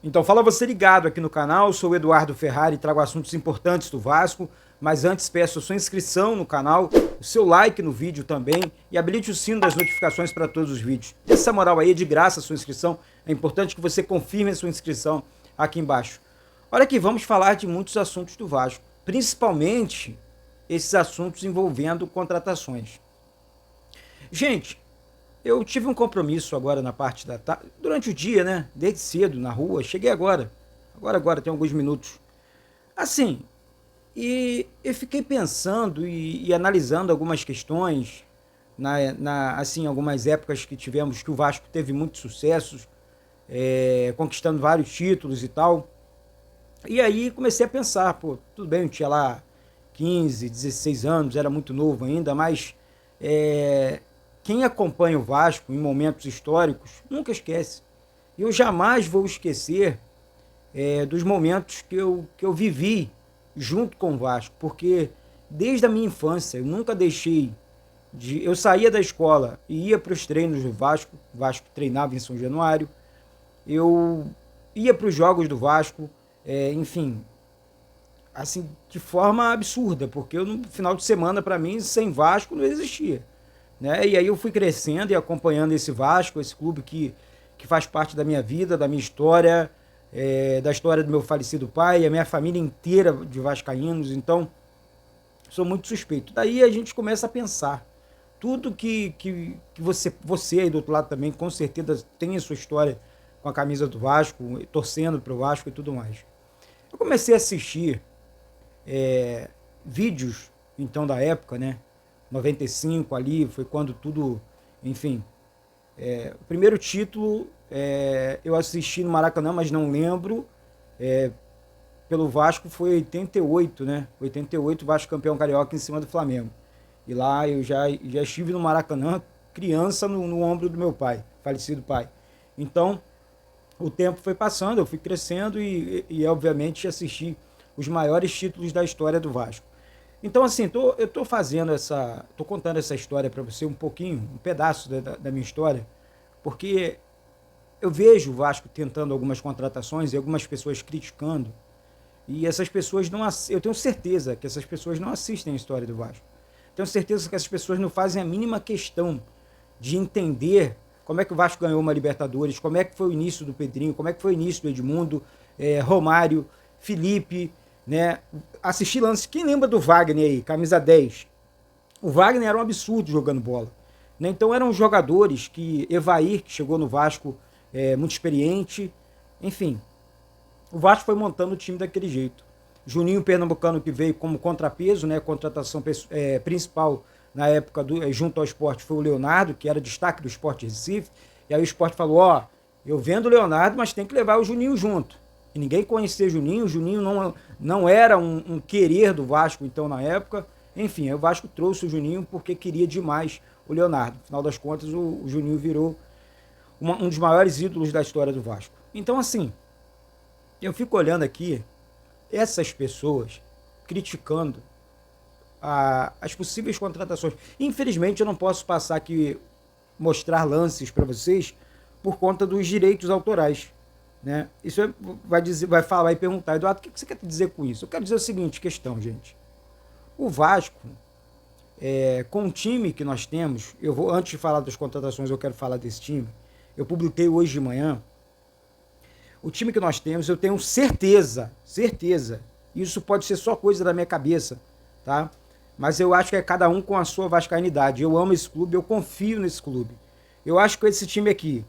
Então fala você ligado aqui no canal, sou o Eduardo Ferrari e trago assuntos importantes do Vasco, mas antes peço a sua inscrição no canal, o seu like no vídeo também e habilite o sino das notificações para todos os vídeos. Essa moral aí é de graça a sua inscrição, é importante que você confirme a sua inscrição aqui embaixo. Olha aqui, vamos falar de muitos assuntos do Vasco, principalmente esses assuntos envolvendo contratações. Gente, eu tive um compromisso agora na parte da tarde, durante o dia, né? Desde cedo, na rua. Cheguei agora. Agora, tem alguns minutos. Assim, e eu fiquei pensando e analisando algumas questões, assim, algumas épocas que tivemos, que o Vasco teve muitos sucessos, conquistando vários títulos e tal. E aí comecei a pensar, pô, tudo bem, eu tinha lá 15, 16 anos, era muito novo ainda, mas quem acompanha o Vasco em momentos históricos nunca esquece. Eu jamais vou esquecer dos momentos que eu vivi junto com o Vasco, porque desde a minha infância eu nunca deixei de... Eu saía da escola e ia para os treinos do Vasco, o Vasco treinava em São Januário, eu ia para os jogos do Vasco, enfim, assim, de forma absurda, porque no final de semana, para mim, sem Vasco não existia. Né? E aí eu fui crescendo e acompanhando esse Vasco, esse clube que faz parte da minha vida, da minha história, da história do meu falecido pai, a minha família inteira de vascaínos, então sou muito suspeito. Daí a gente começa a pensar, tudo que você aí do outro lado também, com certeza tem a sua história com a camisa do Vasco, torcendo para o Vasco e tudo mais. Eu comecei a assistir vídeos, então, da época, né? 95 ali, foi quando tudo, enfim. O primeiro título eu assisti no Maracanã, mas não lembro, pelo Vasco foi 88, né? 88, Vasco campeão carioca em cima do Flamengo. E lá eu já estive no Maracanã, criança, no ombro do meu pai, falecido pai. Então, o tempo foi passando, eu fui crescendo e obviamente assisti os maiores títulos da história do Vasco. Então, assim, eu tô contando essa história para você um pouquinho, um pedaço da minha história, porque eu vejo o Vasco tentando algumas contratações e algumas pessoas criticando, e essas pessoas não, eu tenho certeza que essas pessoas não assistem a história do Vasco. Tenho certeza que essas pessoas não fazem a mínima questão de entender como é que o Vasco ganhou uma Libertadores, como é que foi o início do Pedrinho, como é que foi o início do Edmundo, Romário, Felipe, né? Assistir lances. Quem lembra do Wagner aí, camisa 10? O Wagner era um absurdo jogando bola, né? Então eram jogadores que... Evair, que chegou no Vasco muito experiente, enfim. O Vasco foi montando o time daquele jeito. Juninho Pernambucano, que veio como contrapeso, né? Contratação principal na época junto ao Sport foi o Leonardo, que era destaque do Sport Recife. E aí o Sport falou, eu vendo o Leonardo, mas tem que levar o Juninho junto. E ninguém conhecia Juninho, não era um querer do Vasco, então, na época. Enfim, aí o Vasco trouxe o Juninho porque queria demais o Leonardo. Afinal das contas, o Juninho virou um dos maiores ídolos da história do Vasco. Então, assim, eu fico olhando aqui essas pessoas criticando as possíveis contratações. Infelizmente, eu não posso passar aqui, mostrar lances para vocês por conta dos direitos autorais. Né? Isso vai falar e perguntar, Eduardo, o que você quer dizer com isso? Eu quero dizer o seguinte, questão, gente. O Vasco, com o time que nós temos, antes de falar das contratações, eu quero falar desse time. Eu publiquei hoje de manhã. O time que nós temos, eu tenho certeza, isso pode ser só coisa da minha cabeça, tá? Mas eu acho que é cada um com a sua vascainidade. Eu amo esse clube, eu confio nesse clube. Eu acho que esse time aqui,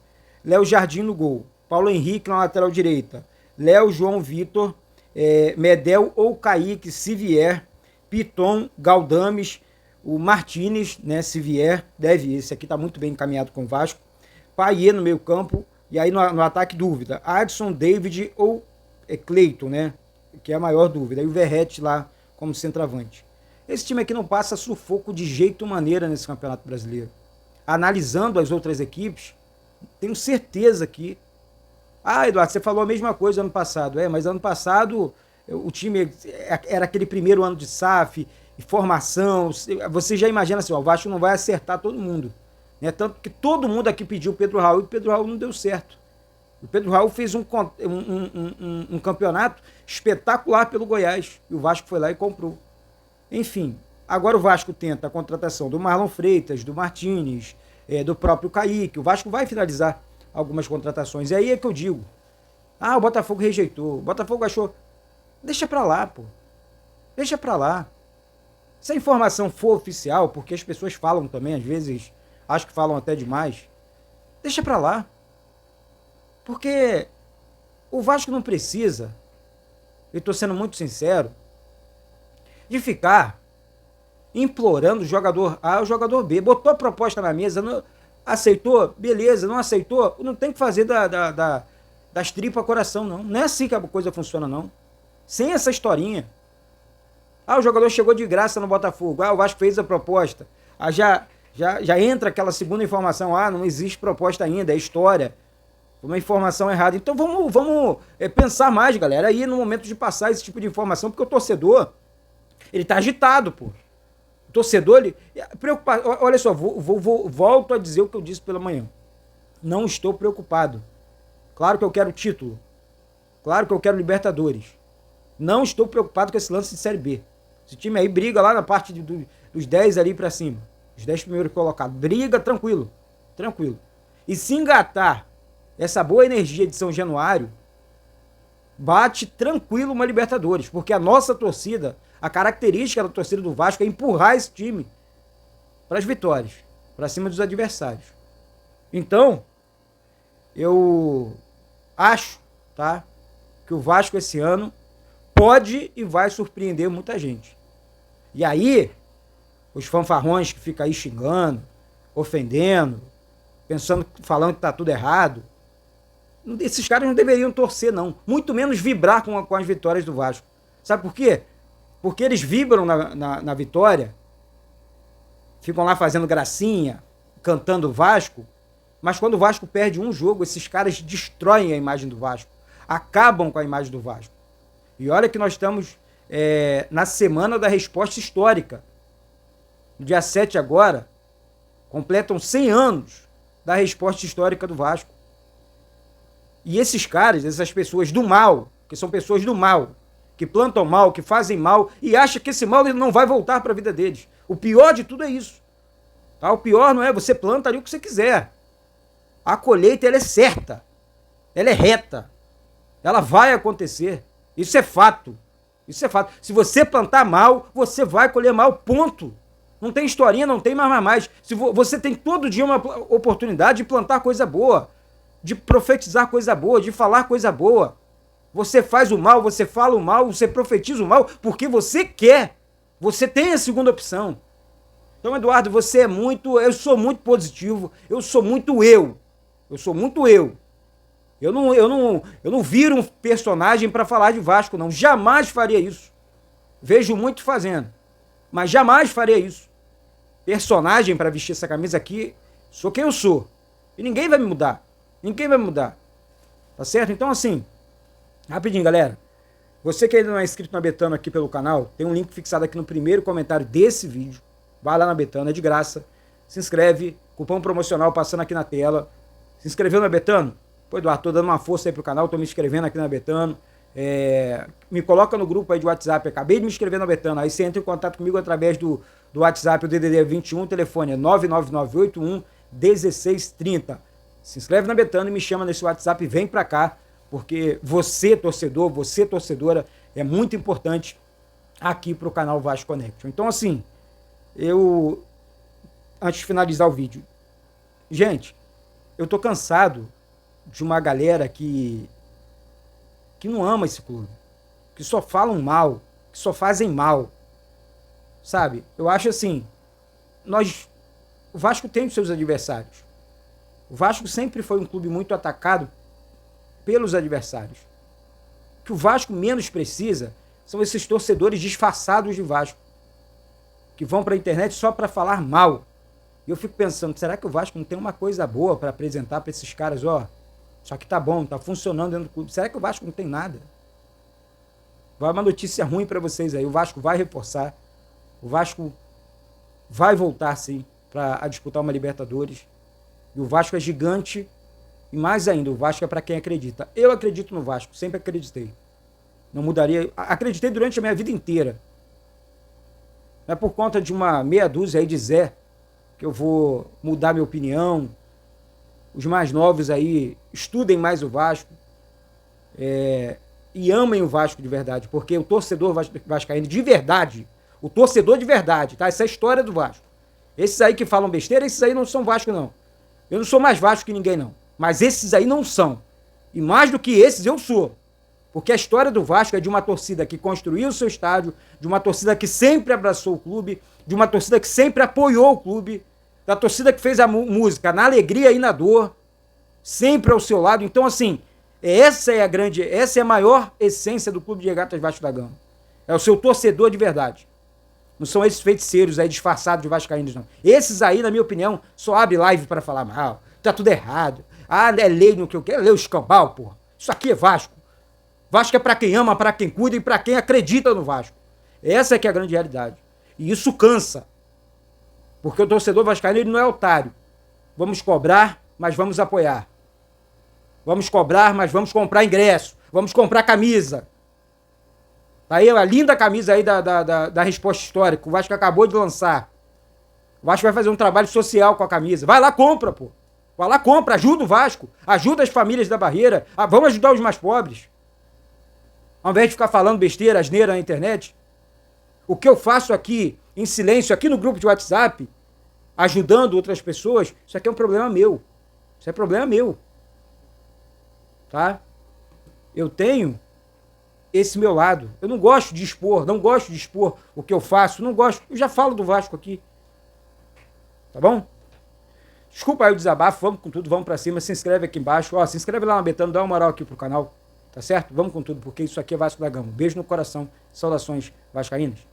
Léo Jardim no gol, Paulo Henrique na lateral direita, Léo, João Vitor, Medel ou Kaique, se vier, Piton, Galdames, o Martínez, né, se vier, esse aqui tá muito bem encaminhado com o Vasco, Payet no meio campo, e aí no ataque dúvida, Adson, David ou Cleiton, né, que é a maior dúvida, e o Verratti lá como centroavante. Esse time aqui não passa sufoco de jeito maneira nesse Campeonato Brasileiro. Analisando as outras equipes, tenho certeza que... Eduardo, você falou a mesma coisa ano passado. Mas ano passado o time era aquele primeiro ano de SAF, formação. Você já imagina assim, o Vasco não vai acertar todo mundo. Né? Tanto que todo mundo aqui pediu o Pedro Raul e o Pedro Raul não deu certo. O Pedro Raul fez um campeonato espetacular pelo Goiás. E o Vasco foi lá e comprou. Enfim, agora o Vasco tenta a contratação do Marlon Freitas, do Martínez, do próprio Kaique. O Vasco vai finalizar algumas contratações. E aí é que eu digo. O Botafogo rejeitou. O Botafogo achou. Deixa pra lá, pô. Deixa pra lá. Se a informação for oficial, porque as pessoas falam também, às vezes, acho que falam até demais, deixa pra lá. Porque o Vasco não precisa, eu tô sendo muito sincero, de ficar implorando o jogador A ou o jogador B. Botou a proposta na mesa, não, aceitou, beleza, não aceitou, não tem que fazer das tripas coração, não. Não é assim que a coisa funciona, não. Sem essa historinha. O jogador chegou de graça no Botafogo. O Vasco fez a proposta. Já entra aquela segunda informação. Não existe proposta ainda, é história. Uma informação errada. Então vamos pensar mais, galera, aí no momento de passar esse tipo de informação, porque o torcedor, ele tá agitado, pô. O torcedor, ele... preocupado. Olha só, volto a dizer o que eu disse pela manhã. Não estou preocupado. Claro que eu quero título. Claro que eu quero Libertadores. Não estou preocupado com esse lance de Série B. Esse time aí briga lá na parte dos 10 ali pra cima. Os 10 primeiros colocados. Briga tranquilo. Tranquilo. E se engatar essa boa energia de São Januário, bate tranquilo uma Libertadores. Porque a nossa torcida, a característica da torcida do Vasco é empurrar esse time para as vitórias. Para cima dos adversários. Então, eu acho, tá, que o Vasco esse ano pode e vai surpreender muita gente. E aí, os fanfarrões que ficam aí xingando, ofendendo, falando que tá tudo errado, esses caras não deveriam torcer, não. Muito menos vibrar com as vitórias do Vasco. Sabe por quê? Porque eles vibram na vitória, ficam lá fazendo gracinha, cantando Vasco, mas quando o Vasco perde um jogo, esses caras destroem a imagem do Vasco, acabam com a imagem do Vasco. E olha que nós estamos na semana da resposta histórica. No dia 7 agora, completam 100 anos da resposta histórica do Vasco. E esses caras, essas pessoas do mal, que são pessoas do mal, que plantam mal, que fazem mal, e acham que esse mal não vai voltar para a vida deles. O pior de tudo é isso. Tá? O pior não é você planta ali o que você quiser. A colheita, ela é certa. Ela é reta. Ela vai acontecer. Isso é fato. Isso é fato. Se você plantar mal, você vai colher mal, ponto. Não tem historinha, não tem mais. Se você tem todo dia uma oportunidade de plantar coisa boa, de profetizar coisa boa, de falar coisa boa. Você faz o mal, você fala o mal, você profetiza o mal, porque você quer. Você tem a segunda opção. Então, Eduardo, eu sou muito positivo, eu sou muito eu. Eu sou muito eu. Eu não viro um personagem para falar de Vasco, não. Jamais faria isso. Vejo muito fazendo. Mas jamais faria isso. Personagem para vestir essa camisa aqui, sou quem eu sou. E ninguém vai me mudar. Ninguém vai me mudar. Tá certo? Então, assim, rapidinho, galera. Você que ainda não é inscrito na Betano aqui pelo canal, tem um link fixado aqui no primeiro comentário desse vídeo. Vai lá na Betano, é de graça. Se inscreve, cupom promocional passando aqui na tela. Se inscreveu na Betano? Pô, Eduardo, tô dando uma força aí pro canal, tô me inscrevendo aqui na Betano. Me coloca no grupo aí de WhatsApp, acabei de me inscrever na Betano. Aí você entra em contato comigo através do WhatsApp, o DDD 21, o telefone é 99981-1630. Se inscreve na Betano e me chama nesse WhatsApp e vem pra cá, porque você, torcedor, você, torcedora, é muito importante aqui pro canal Vasco Connection. Então, assim, antes de finalizar o vídeo, gente, eu tô cansado de uma galera que não ama esse clube, que só falam mal, que só fazem mal, sabe? Eu acho assim, o Vasco tem os seus adversários. O Vasco sempre foi um clube muito atacado pelos adversários. O que o Vasco menos precisa são esses torcedores disfarçados de Vasco, que vão para a internet só para falar mal. E eu fico pensando, será que o Vasco não tem uma coisa boa para apresentar para esses caras? Só que tá bom, tá funcionando dentro do clube. Será que o Vasco não tem nada? Vai uma notícia ruim para vocês aí. O Vasco vai reforçar. O Vasco vai voltar, sim, para disputar uma Libertadores. E o Vasco é gigante E mais ainda, o Vasco é para quem acredita. Eu acredito no Vasco, sempre acreditei. Não mudaria. Acreditei durante a minha vida inteira. Não é por conta de uma meia dúzia aí de Zé que eu vou mudar minha opinião. Os mais novos aí estudem mais o Vasco. E amem o Vasco de verdade. Porque o torcedor vascaíno de verdade, o torcedor de verdade, tá? Essa é a história do Vasco. Esses aí que falam besteira, esses aí não são Vasco, não. Eu não sou mais Vasco que ninguém, não. Mas esses aí não são. E mais do que esses, eu sou. Porque a história do Vasco é de uma torcida que construiu o seu estádio, de uma torcida que sempre abraçou o clube, de uma torcida que sempre apoiou o clube, da torcida que fez a música na alegria e na dor, sempre ao seu lado. Então, assim, essa é a maior essência do Clube de Regatas Vasco da Gama. É o seu torcedor de verdade. Não são esses feiticeiros aí disfarçados de vascaínos, não. Esses aí, na minha opinião, só abrem live para falar mal. Tá tudo errado. Ah, é lei no que eu quero. É lei o escambau, porra. Isso aqui é Vasco. Vasco é pra quem ama, pra quem cuida e pra quem acredita no Vasco. Essa é que é a grande realidade. E isso cansa. Porque o torcedor vascaíno, ele não é otário. Vamos cobrar, mas vamos apoiar. Vamos cobrar, mas vamos comprar ingresso. Vamos comprar camisa. Tá aí a linda camisa aí da Resposta Histórica. O Vasco acabou de lançar. O Vasco vai fazer um trabalho social com a camisa. Vai lá, compra, pô. Vai lá, compra. Ajuda o Vasco. Ajuda as famílias da Barreira. Vamos ajudar os mais pobres. Ao invés de ficar falando besteira, asneira na internet. O que eu faço aqui, em silêncio, aqui no grupo de WhatsApp, ajudando outras pessoas, isso aqui é um problema meu. Isso é problema meu. Tá? Eu tenho esse meu lado. Eu não gosto de expor, não gosto de expor o que eu faço, não gosto. Eu já falo do Vasco aqui. Tá bom? Desculpa aí o desabafo, vamos com tudo, vamos pra cima. Se inscreve aqui embaixo. Ó, se inscreve lá na Betano, dá uma moral aqui pro canal. Tá certo? Vamos com tudo, porque isso aqui é Vasco da Gama. Beijo no coração. Saudações vascaínas.